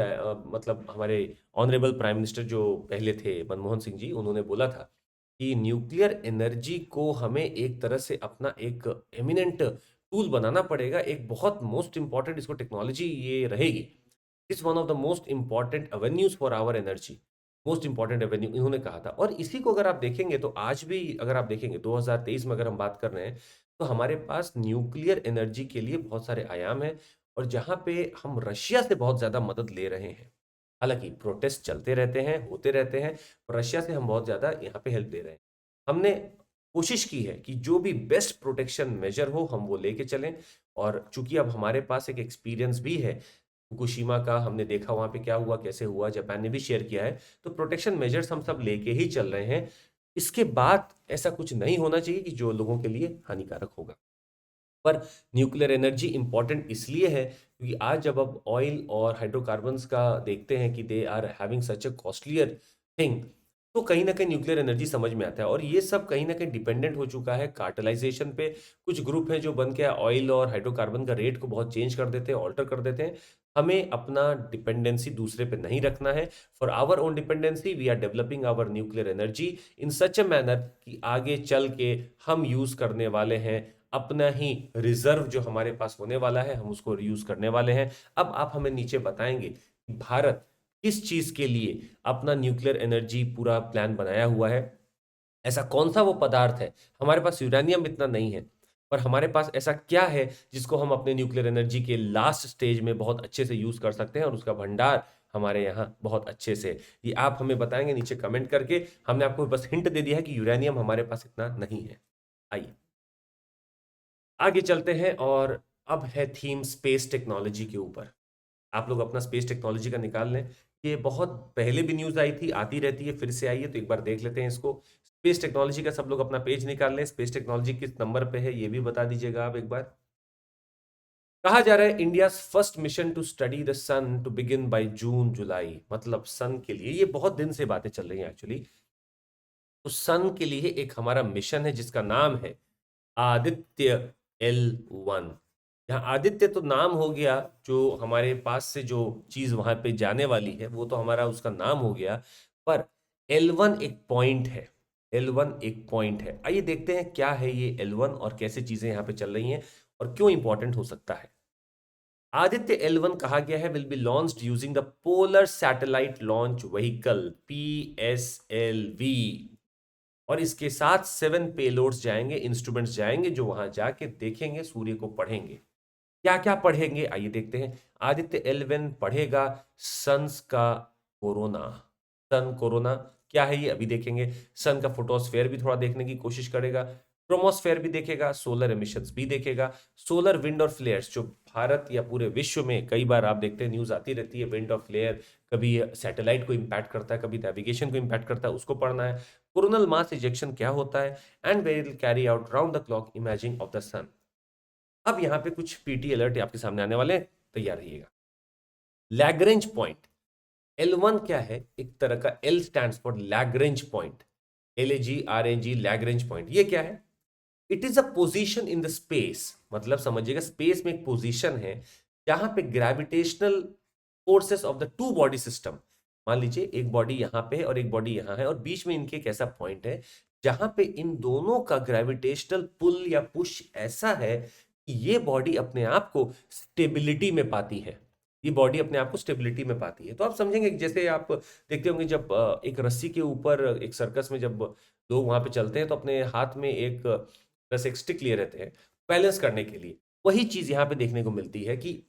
मतलब हमारे ऑनरेबल प्राइम मिनिस्टर जो पहले थे मनमोहन सिंह जी, उन्होंने बोला था कि न्यूक्लियर एनर्जी को हमें एक तरह से अपना एक एमिनेंट टूल बनाना पड़ेगा, एक बहुत मोस्ट इंपॉर्टेंट इसको टेक्नोलॉजी ये रहेगी। It's one of the most important avenues for our energy, most important avenue इन्होंने कहा था। और इसी को अगर आप देखेंगे तो आज भी अगर आप देखेंगे 2023 में अगर हम बात कर रहे हैं तो हमारे पास न्यूक्लियर एनर्जी के लिए बहुत सारे आयाम हैं और जहां पे हम रशिया से बहुत ज्यादा मदद ले रहे हैं। हालांकि प्रोटेस्ट चलते रहते हैं, होते रहते हैं, और रशिया से हम बहुत ज्यादा यहाँ पे हेल्प ले रहे हैं। हमने कोशिश की है कि जो भी बेस्ट प्रोटेक्शन मेजर हो हम वो लेके चलें। और चूंकि अब हमारे पास एक एक्सपीरियंस भी है फुकुशिमा का, हमने देखा वहां पे क्या हुआ, कैसे हुआ, जापान ने भी शेयर किया है, तो प्रोटेक्शन मेजर्स हम सब लेके ही चल रहे हैं। इसके बाद ऐसा कुछ नहीं होना चाहिए कि जो लोगों के लिए हानिकारक होगा। पर न्यूक्लियर एनर्जी इंपॉर्टेंट इसलिए है क्योंकि आज जब अब ऑयल और हाइड्रोकार्बन्स का देखते हैं कि they are having such a costlier thing, तो कहीं ना कहीं न्यूक्लियर एनर्जी समझ में आता है। और ये सब कहीं ना कहीं डिपेंडेंट हो चुका है कार्टेलाइजेशन पे। कुछ ग्रुप हैं जो बन के ऑयल और हाइड्रोकार्बन का रेट को बहुत चेंज कर देते हैं, ऑल्टर कर देते हैं। हमें अपना डिपेंडेंसी दूसरे पे नहीं रखना है। For our own dependency we are developing our nuclear energy in such a manner कि आगे चल के हम यूज करने वाले हैं अपना ही रिजर्व जो हमारे पास होने वाला है, हम उसको यूज करने वाले हैं। अब आप हमें नीचे बताएंगे कि भारत किस चीज के लिए अपना न्यूक्लियर एनर्जी पूरा प्लान बनाया हुआ है। ऐसा कौन सा वो पदार्थ है, हमारे पास यूरेनियम इतना नहीं है, पर हमारे पास ऐसा क्या है जिसको हम अपने न्यूक्लियर एनर्जी के लास्ट स्टेज में बहुत अच्छे से यूज कर सकते हैं और उसका भंडार हमारे यहाँ बहुत अच्छे से। ये आप हमें बताएंगे नीचे कमेंट करके। हमने आपको बस हिंट दे दिया है कि यूरेनियम हमारे पास इतना नहीं है। आइए आगे चलते हैं और अब है थीम स्पेस टेक्नोलॉजी के ऊपर। आप लोग अपना स्पेस टेक्नोलॉजी का निकाल लें। ये बहुत पहले भी न्यूज आई थी, आती रहती है, फिर से आई है, तो एक बार देख लेते हैं इसको। स्पेस टेक्नोलॉजी का सब लोग अपना पेज निकाल लें। स्पेस टेक्नोलॉजी किस नंबर पे है ये भी बता दीजिएगा आप एक बार। कहा जा रहा है India first mission to study the sun to begin by June July. मतलब सन के लिए ये बहुत दिन से बातें चल रही हैं एक्चुअली। तो सन के लिए एक हमारा मिशन है जिसका नाम है आदित्य L1। यहाँ आदित्य तो नाम हो गया, जो हमारे पास से जो चीज वहां पे जाने वाली है वो तो हमारा उसका नाम हो गया, पर L1 एक पॉइंट है। L1 एक पॉइंट है। आइए देखते हैं क्या है ये L1 और कैसे चीजें यहाँ पे चल रही हैं और क्यों इंपॉर्टेंट हो सकता है। आदित्य L1 कहा गया है will be launched using the polar satellite launch vehicle PSLV। और इसके साथ 7 पेलोड्स जाएंगे, इंस्ट्रूमेंट्स जाएंगे जो वहां जाके देखेंगे, सूर्य को पढ़ेंगे। क्या क्या पढ़ेंगे आइए देखते हैं। आदित्य L1 पढ़ेगा सन्स का कोरोना। सन कोरोना क्या है ये अभी देखेंगे। सन का फोटोस्फेयर भी थोड़ा देखने की कोशिश करेगा, क्रोमोस्फेयर भी देखेगा, सोलर एमिशंस भी देखेगा, सोलर विंड और फ्लेयर्स जो भारत या पूरे विश्व में कई बार आप देखते हैं न्यूज आती रहती है, विंड और फ्लेयर कभी सैटेलाइट को इंपैक्ट करता है, कभी नेविगेशन को इंपैक्ट करता है, उसको पढ़ना है। कोरोनल मास इजेक्शन क्या होता है and we will carry out round the clock imaging of the sun. अब यहाँ पे कुछ पीटी अलर्ट आपके सामने आने वाले हैं, तैयार रहिएगा। लैग्रेंज पॉइंट L1 क्या है, एक तरह का L stands for Lagrange point, LAGRNG Lagrange point. ये क्या है? It is a position in the space. मतलब समझिएगा स्पेस में एक पोजीशन है जहां पे gravitational forces of the two body system, मान लीजिए एक बॉडी यहां पे है और एक बॉडी यहां है और बीच में इनके एक ऐसा पॉइंट है जहां पे इन दोनों का ग्रेविटेशनल पुल या पुश ऐसा है कि ये बॉडी अपने आप को स्टेबिलिटी में पाती है। ये बॉडी अपने आप को स्टेबिलिटी में पाती है। तो आप समझेंगे कि जैसे आप देखते होंगे जब एक रस्सी के ऊपर एक सर्कस में जब लोग वहां पे चलते हैं तो अपने हाथ में एक बस एक स्टिक लिए रहते हैं बैलेंस करने के लिए। वही चीज यहाँ पे देखने को मिलती है कि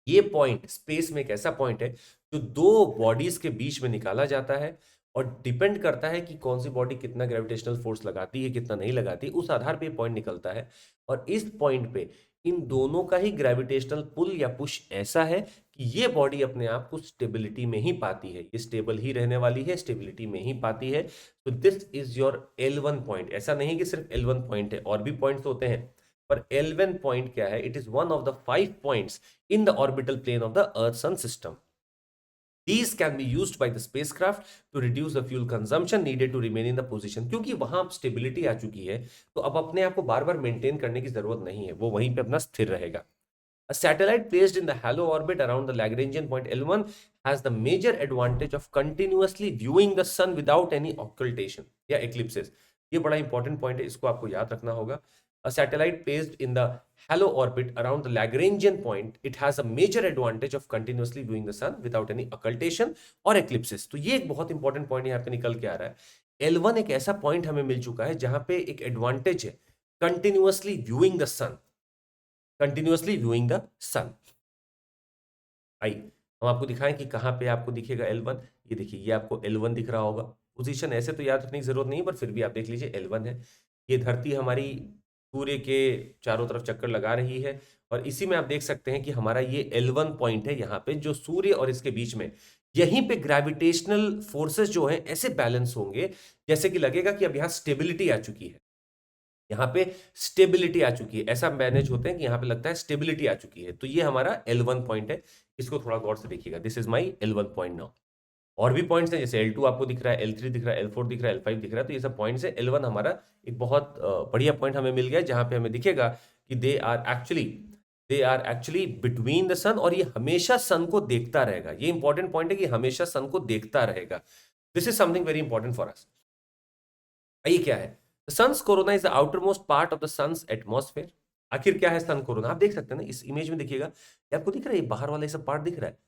ये पॉइंट स्पेस में एक ऐसा पॉइंट है जो दो बॉडीज के बीच में निकाला जाता है और डिपेंड करता है कि कौन सी बॉडी कितना ग्रेविटेशनल फोर्स लगाती है कितना नहीं लगाती, उस आधार पे पॉइंट निकलता है। और इस पॉइंट पे इन दोनों का ही ग्रेविटेशनल पुल या पुश ऐसा है कि ये बॉडी अपने आप को स्टेबिलिटी में ही पाती है, ये स्टेबल ही रहने वाली है, स्टेबिलिटी में ही पाती है। तो this is your L1 point. ऐसा नहीं कि सिर्फ L1 पॉइंट है, और भी पॉइंट्स होते हैं, पर L1 पॉइंट क्या है? It is one of the 5 points in the orbital plane of the Earth Sun system. These can be used by the spacecraft to reduce the fuel consumption needed to remain in the position. क्योंकि वहां stability आ चुकी है तो अब अपने आप को बार बार maintain करने की जरूरत नहीं है, वो वहीं पे अपना स्थिर रहेगा। A satellite placed in the halo orbit around the Lagrangian point L1 has the major advantage of continuously viewing the sun without any occultation या eclipses। ये बड़ा इंपॉर्टेंट पॉइंट है, इसको आपको याद रखना होगा। A satellite placed in the halo orbit around the Lagrangian point, it has a major advantage of continuously viewing the sun without any occultation और eclipses। तो ये एक बहुत इंपॉर्टेंट पॉइंट यहाँ पे निकल के आ रहा है। L1 एक ऐसा पॉइंट हमें मिल चुका है जहां पे एक एडवांटेज है continuously viewing the sun, continuously viewing the sun. आइए हम आपको दिखाएं कि कहां पे आपको दिखेगा L1। ये देखिए, ये आपको L1 दिख रहा होगा। पोजीशन ऐसे तो याद रखने की जरूरत नहीं, पर फिर भी आप देख लीजिए L1 है। ये धरती हमारी सूर्य के चारों तरफ चक्कर लगा रही है और इसी में आप देख सकते हैं कि हमारा ये L1 पॉइंट है यहाँ पे, जो सूर्य और इसके बीच में यहीं पे ग्रेविटेशनल फोर्सेस जो हैं ऐसे बैलेंस होंगे जैसे कि लगेगा कि अब यहाँ स्टेबिलिटी आ चुकी है, यहाँ पे स्टेबिलिटी आ चुकी है। ऐसा मैनेज होते हैं कि यहाँ पे लगता है स्टेबिलिटी आ चुकी है। तो ये हमारा L1 पॉइंट है, इसको थोड़ा गौर से देखिएगा। This is my L1 point now. और भी पॉइंट्स हैं, जैसे L2 आपको दिख रहा है, L3 दिख रहा है, L4 दिख रहा है, L5 दिख रहा है। तो ये सब पॉइंट्स है। L1 हमारा एक बहुत बढ़िया पॉइंट हमें मिल गया जहां पे हमें दिखेगा कि they are actually between the sun, और ये हमेशा सन को देखता रहेगा। ये इंपॉर्टेंट पॉइंट है कि हमेशा सन को देखता रहेगा। This is something very important for us. ये क्या है? The sun's corona is the outermost part of the sun's atmosphere. आखिर क्या है सन कोरोना? आप देख सकते हैं ना इस इमेज में, देखिएगा ये आपको दिख रहा है, ये बाहर वाला ये सब पार्ट दिख रहा है,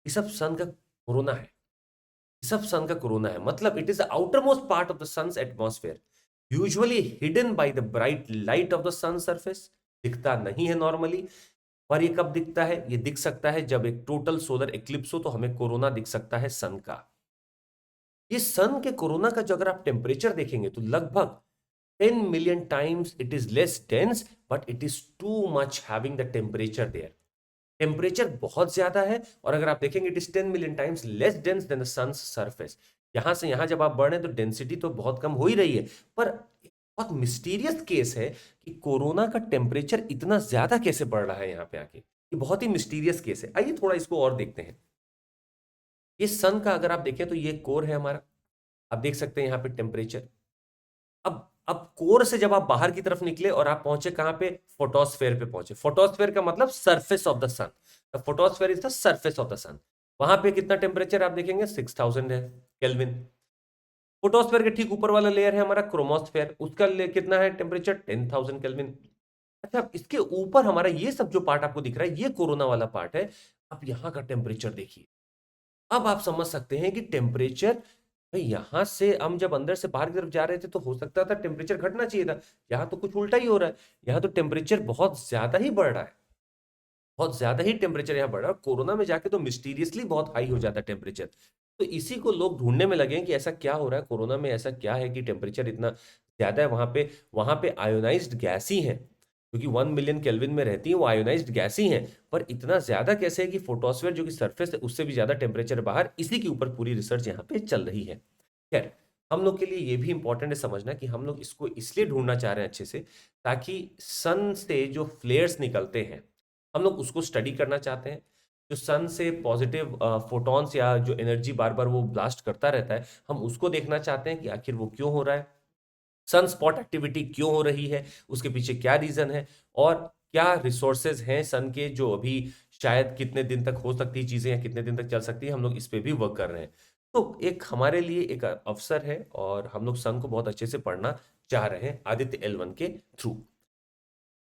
ये सब सन का कोरोना है। ये सब सन का कोरोना है, मतलब it is the outermost part of the sun's atmosphere, usually hidden by the bright light of the sun surface. दिखता नहीं है नॉर्मली, पर ये कब दिखता है? ये दिख सकता है जब एक टोटल सोलर एक्लिप्स हो, तो हमें कोरोना दिख सकता है सन का। ये सन के कोरोना का जो अगर आप टेम्परेचर देखेंगे तो लगभग 10 million times it is less dense, but it is too much having the temperature there। Temperature बहुत ज्यादा है, और अगर आप देखेंगे it is 10 million times less dense than the sun's surface। यहां से यहां जब आप बढ़ रहे हैं तो डेंसिटी तो बहुत कम हो ही रही है, पर एक बहुत मिस्टीरियस केस है कि कोरोना का टेम्परेचर इतना ज्यादा कैसे बढ़ रहा है यहाँ पे आके। ये बहुत ही मिस्टीरियस केस है। आइए थोड़ा इसको और देखते हैं। ये सन का अगर आप देखें तो ये कोर है हमारा, आप देख सकते हैं यहाँ पे टेम्परेचर। अब कोर से जब आप बाहर की तरफ निकले और आप पहुंचे कहां पे? फोटोस्फेयर पे पहुंचे। फोटोस्फेयर का मतलब surface of the sun. The photosphere is the surface of the sun. वहां पे कितना टेम्परेचर आप देखेंगे? 6000 है केल्विन। फोटोस्फेयर के ठीक ऊपर वाला लेयर है हमारा क्रोमोस्फेयर, उसका कितना है टेम्परेचर? 10,000 केल्विन। अच्छा, अब इसके ऊपर हमारा ये सब जो पार्ट आपको दिख रहा है, ये कोरोना वाला पार्ट है। अब यहां का टेम्परेचर देखिए। अब आप समझ सकते हैं कि टेम्परेचर भाई यहां से हम जब अंदर से बाहर की तरफ जा रहे थे तो हो सकता था टेम्परेचर घटना चाहिए था, यहां तो कुछ उल्टा ही हो रहा है। यहां तो टेम्परेचर बहुत ज्यादा ही बढ़ रहा है, बहुत ज्यादा ही टेम्परेचर यहाँ बढ़ रहा है। और कोरोना में जाके तो मिस्टीरियसली बहुत हाई हो जाता है टेम्परेचर। तो इसी को लोग ढूंढने में लगे हैं कि ऐसा क्या हो रहा है कोरोना में, ऐसा क्या है कि टेम्परेचर इतना ज्यादा है। वहां पे आयोनाइज्ड गैस ही है, क्योंकि 1 मिलियन केल्विन में रहती है, वो आयोनाइज्ड गैस ही है। पर इतना ज्यादा कैसे है कि फोटोस्फेयर जो कि सरफेस है उससे भी ज्यादा टेम्परेचर बाहर, इसी के ऊपर पूरी रिसर्च यहाँ पे चल रही है। खैर, हम लोग के लिए ये भी इंपॉर्टेंट है समझना कि हम लोग इसको इसलिए ढूंढना चाह रहे हैं अच्छे से, ताकि सन से जो फ्लेयर्स निकलते हैं हम लोग उसको स्टडी करना चाहते हैं। जो सन से पॉजिटिव फोटॉन्स या जो एनर्जी बार बार वो ब्लास्ट करता रहता है, हम उसको देखना चाहते हैं कि आखिर वो क्यों हो रहा है, सन स्पॉट एक्टिविटी क्यों हो रही है, उसके पीछे क्या रीजन है, और क्या रिसोर्सेज हैं सन के जो अभी शायद कितने दिन तक हो सकती है चीजें, या कितने दिन तक चल सकती है। हम लोग इस पे भी वर्क कर रहे हैं। तो एक हमारे लिए एक अवसर है, और हम लोग सन को बहुत अच्छे से पढ़ना चाह रहे हैं आदित्य L1 के थ्रू।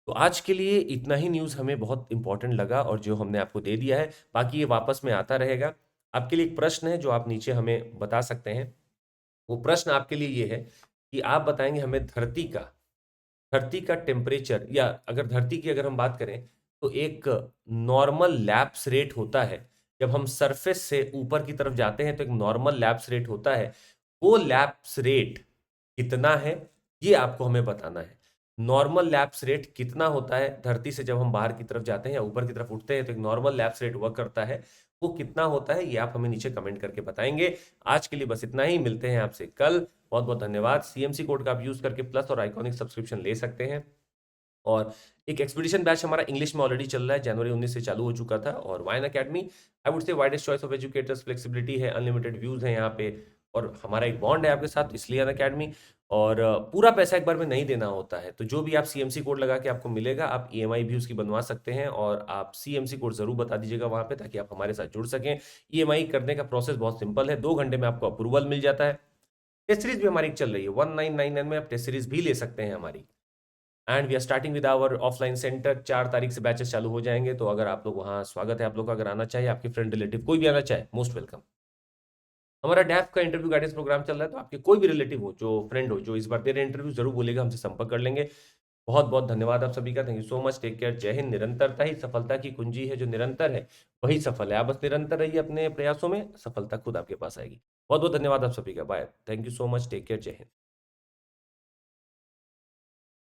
तो आज के लिए इतना ही न्यूज़ हमें बहुत इंपॉर्टेंट लगा और जो हमने आपको दे दिया है, बाकी ये वापस में आता रहेगा। आपके लिए एक प्रश्न है जो आप नीचे हमें बता सकते हैं। वो प्रश्न आपके लिए ये है कि आप बताएँगे हमें धरती का टेम्परेचर, या अगर धरती की अगर हम बात करें तो एक नॉर्मल लैप्स रेट होता है। जब हम सरफेस से ऊपर की तरफ जाते हैं तो एक नॉर्मल लैप्स रेट होता है। वो लैप्स रेट कितना है, ये आपको हमें बताना है। नॉर्मल लैप्स रेट कितना होता है धरती से जब हम बाहर की तरफ जाते हैं या ऊपर की तरफ उठते हैं तो एक नॉर्मल लैप्स रेट वर्क करता है। वो कितना होता है ये आप हमें नीचे कमेंट करके बताएंगे। आज के लिए बस इतना ही, मिलते हैं आपसे कल। बहुत बहुत धन्यवाद। सीएमसी कोड का आप यूज करके प्लस और आइकॉनिक सब्सक्रिप्शन ले सकते हैं। और एक एक्सपीडिशन बैच हमारा इंग्लिश में ऑलरेडी चल रहा है, जनवरी 19 से चालू हो चुका था। और वाइन अकेडमी आई वुड से widest choice of educators, flexibility है, अनलिमिटेड व्यूज हैं यहाँ पे, और हमारा एक बॉन्ड है आपके साथ, इसलिए अन अकेडमी। और पूरा पैसा एक बार में नहीं देना होता है, तो जो भी आप सीएमसी कोड लगा के आपको मिलेगा, आप ईएमआई भी उसकी बनवा सकते हैं। और आप सीएमसी कोड जरूर बता दीजिएगा वहाँ पे, ताकि आप हमारे साथ जुड़ सकें। ईएमआई करने का प्रोसेस बहुत सिंपल है, 2 घंटे में आपको अप्रूवल मिल जाता है। टेस्ट सीरीज भी हमारी चल रही है, 1999 में आप टेस्ट सीरीज भी ले सकते हैं हमारी। And we are starting with our offline centre, 4 तारीख से बैचेस चालू हो जाएंगे। तो अगर आप लोग वहाँ, स्वागत है आप लोग का, अगर आना चाहिए, आपके फ्रेंड रिलेटिव कोई भी आना चाहे, मोस्ट वेलकम। हमारा डैफ का इंटरव्यू गाइडेंस प्रोग्राम चल रहा है, तो आपके कोई भी रिलेटिव हो, जो फ्रेंड हो, जो इस बार दे रहे इंटरव्यू, जरूर बोलेगा, हमसे संपर्क कर लेंगे। बहुत बहुत धन्यवाद आप सभी का। Thank you so much. Take care. जय हिंद। निरंतरता ही सफलता की कुंजी है, जो निरंतर है वही सफल है। आप बस निरंतर रहिए अपने प्रयासों में, सफलता खुद आपके पास आएगी। बहुत बहुत धन्यवाद आप सभी का। Bye. Thank you so much. Take care. जय हिंद।